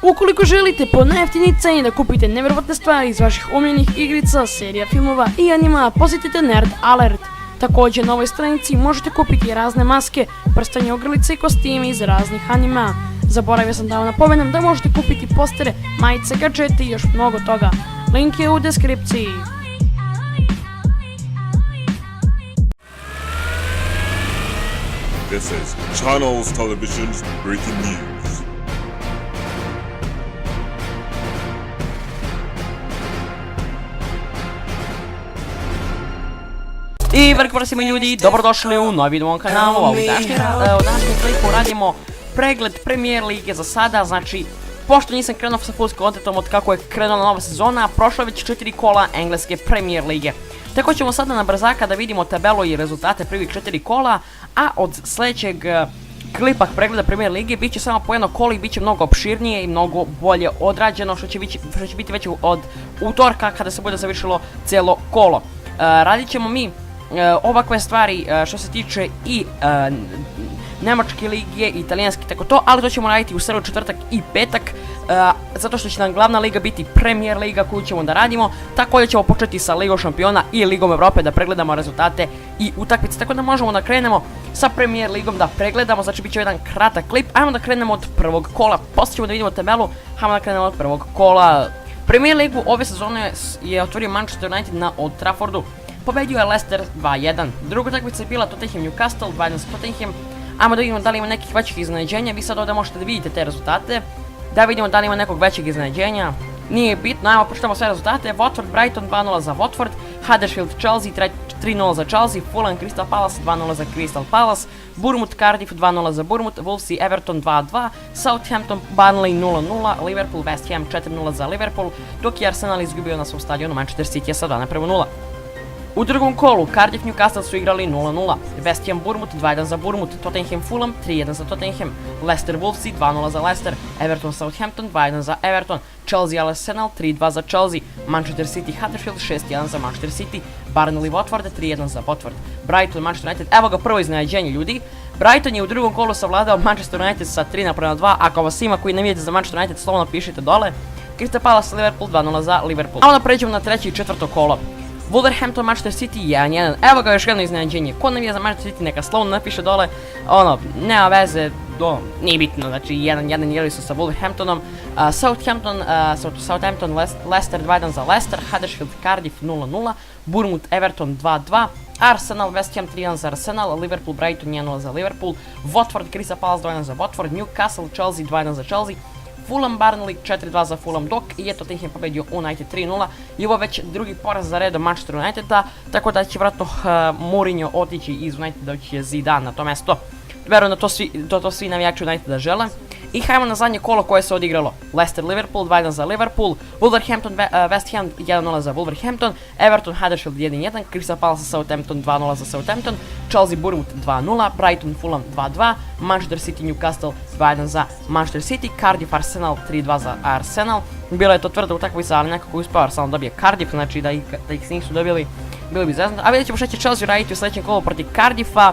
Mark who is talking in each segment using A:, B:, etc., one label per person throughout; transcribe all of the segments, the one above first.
A: Ukoliko želite po najjeftiniji ceni da kupite nevjerovatne stvari iz vaših omiljenih igrica, serija, filmova i anima, posjetite Nerd Alert. Također na ovoj stranici možete kupiti razne maske, prstanje, ogrlice i kostime iz raznih anima. Zaboravio sam da vam napomenem da možete kupiti postere, majice, gadžete i još mnogo toga. Link je u deskripciji.
B: This is Channels Television's breaking news.
C: I veliko pozdrav svima ljudi, dobrodošli u novi video kanalu. U današnjem klipu radimo pregled Premier lige za sada, znači pošto nisam krenuo sa full contentom od kako je krenula nova sezona, prošlo je već 4 kola engleske Premier lige. Tako ćemo sada na brzaka da vidimo tabelu i rezultate prvih 4 kola, a od sljedećeg klipa pregleda Premier lige bit će samo po jedno kolo i bit će mnogo opširnije i mnogo bolje odrađeno, što će biti već od utorka kada se bude završilo cijelo kolo. Radit ćemo mi ovakve stvari što se tiče i Nemačke lige, italijanske, tako to, ali to ćemo raditi u sredu, četvrtak i petak, zato što će nam glavna liga biti Premier liga koju ćemo da radimo. Također ćemo početi sa Ligom šampiona i Ligom Evrope da pregledamo rezultate i utakmice, tako da možemo da krenemo sa Premier ligom da pregledamo, znači bit će jedan kratak klip. Ajmo da krenemo od prvog kola, poslije ćemo da vidimo tabelu, ajmo da krenemo od prvog kola. Premier ligu ove sezone je otvorio Manchester United na Old Traffordu. Pobedio je Leicester 2-1. Druga utakmica je bila Tottenham Newcastle 2-1 za Tottenham. Ajmo da vidimo da li ima nekih većih iznenađenja. Vi sad ovdje možete da vidite te rezultate. Da vidimo da li ima nekog većeg iznenađenja. Nije bitno, ajmo pročitamo sve rezultate. Watford Brighton 2-0 za Watford. Huddersfield Chelsea 3-0 za Chelsea. Fulham Crystal Palace 2-0 za Crystal Palace. Bournemouth Cardiff 2-0 za Bournemouth. Wolves i Everton 2-2. Southampton Burnley 0-0. Liverpool West Ham 4-0 za Liverpool. Dok je Arsenal izgubio na svom stadionu Manchester City sa 2-0. U drugom kolu Cardiff Newcastle su igrali 0-0, West Ham Bournemouth 2-1 za Bournemouth, Tottenham Fulham 3-1 za Tottenham, Leicester Wolves 2-0 za Leicester, Everton Southampton 2-1 za Everton, Chelsea Arsenal 3-2 za Chelsea, Manchester City Huddersfield 6-1 za Manchester City, Burnley Watford 3-1 za Watford, Brighton Manchester United, evo ga prvo iznenađenje ljudi. Brighton je u drugom kolu savladao Manchester United sa 3:2, ako vas ima koji ne vidite za Manchester United slovno pišite dole. Crystal Palace Liverpool 2-0 za Liverpool. A onda pređemo na treće i četvrto kolo. Wolverhampton Manchester City 1-1, evo ga još jedno iznenađenje, ko navija za Manchester City neka slovno napiše dole, nema veze, nije bitno, znači 1-1 igrali su sa Wolverhamptonom, Southampton Leicester 2-1 za Leicester, Huddersfield Cardiff 0-0, Bournemouth Everton 2-2, Arsenal West Ham 3-1 za Arsenal, Liverpool Brighton 1-0 za Liverpool, Watford Crystal Palace 2-1 za Watford, Newcastle Chelsea 2-1 za Chelsea, Fulham Burnley 4-2 za Fulham, dok je Tottenham pobedio United 3-0 i ovo već drugi poraz za redom Manchester Uniteda, tako da će vjerojatno Mourinho otići iz Uniteda, doći je Zidane na to mjesto. Verujem da to svi navijači Uniteda žele. I hajmo na zadnje kolo koje se odigralo. Leicester Liverpool 2-1 za Liverpool, Wolverhampton West Ham 1-0 za Wolverhampton, Everton Huddersfield 1-1, Crystal Palace Southampton 2-0 za Southampton, Chelsea Bournemouth 2-0, Brighton Fulham 2-2, Manchester City Newcastle 2-1 za Manchester City, Cardiff Arsenal 3-2 za Arsenal. Bila je to tvrda utakmica, ali nekako uspio Arsenal dobije Cardiff, znači da ih nisu dobili, bilo bi zeznuto. A vidjet ćemo šta će Chelsea raditi u sljedećem kolu protiv Cardiffa.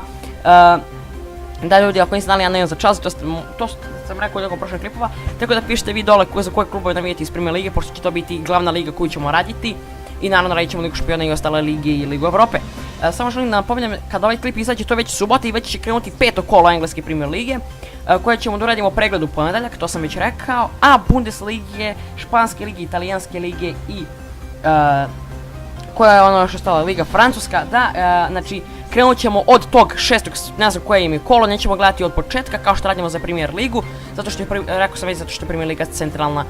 C: Da ljudi, ako niste znali, ja ne za Chelsea, to sam rekao u nekom prošlom klipova, tako da pišite vi dole za koje klubove navijete iz Premier lige, pošto će to biti glavna liga koju ćemo raditi i naravno radit ćemo Ligu šampiona i ostale lige i Ligu Evrope. Samo želim da napomenem, kada ovaj klip izađe, to je već subota i već će krenuti peto kolo engleske Premier lige, koje ćemo da uradimo pregled u ponedeljak, to sam već rekao, a Bundeslige, španske lige, italijanske lige i koja je ono što stala Liga Francuska, znači krenut ćemo od tog šestog, ne znam koje im je kolo, nećemo gledati od početka kao što radimo za Premier ligu, zato što je, rekao sam već, zato što je Premier liga centralna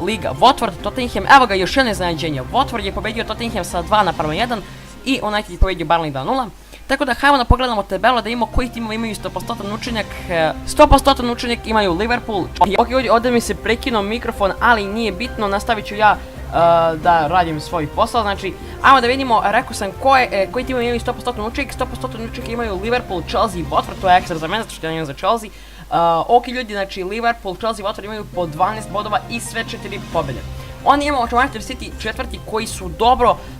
C: liga. Watford, Tottenham, evo ga još jedno iznenađenje, Watford je pobedio Tottenham sa 2:1 i United je pobedio Burnley 2-0. Tako da hajmo da pogledamo tabelu da imamo koji timovi imaju 100% učinjak. 100% učinjak imaju Liverpool. Ok, ovdje mi se prekinuo mikrofon, ali nije bitno, nastavit ću ja da radim svoj posao. Znači, ajmo da vidimo, rekao sam koji timovi imaju 100% učinjak. 100% učinjak imaju Liverpool, Chelsea i Watford, to je ekstra za mene, zato što ja imam za Chelsea. Ok ljudi, znači Liverpool, Chelsea i Watford imaju po 12 bodova i sve 4 pobjede. Onda imamo Manchester City četvrti koji su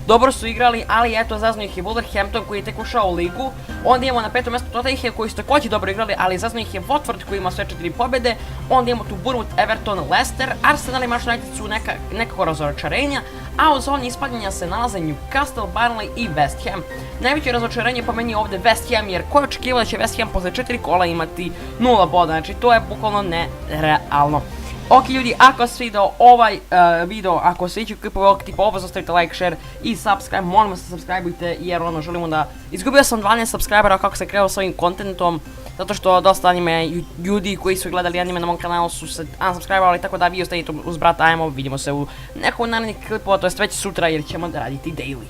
C: dobro su igrali, ali eto zaznuo ih je Wolverhampton koji je tek ušao u ligu. Onda imamo na petom mjestu Tottenham koji su također dobro igrali, ali zaznuo ih je Watford koji ima sve 4 pobjede. Onda imamo tu Bournemouth, Everton, Leicester, Arsenal i Manchester United su nekako razočarenja, a u zoni ispadanja se nalaze Newcastle, Burnley i West Ham. Najveće razočarenje po meni je ovdje West Ham, jer ko je očekivao da će West Ham posle 4 kola imati 0 boda, znači to je bukvalno nerealno. Ok ljudi, ako se svidio ovaj video, ako se ići klipovi ovog tipa, obvezno stavite like, share i subscribe, molim vas da subscribeujte jer želimo da... Izgubio sam 12 subscribera kako sam krenuo s ovim kontentom, zato što dosta anime ljudi koji su gledali anime na mom kanalu su se unsubscribovali, tako da vi ostanite uz brata, ajmo, vidimo se u nekom narednih klipova, to jest već sutra jer ćemo da raditi daily.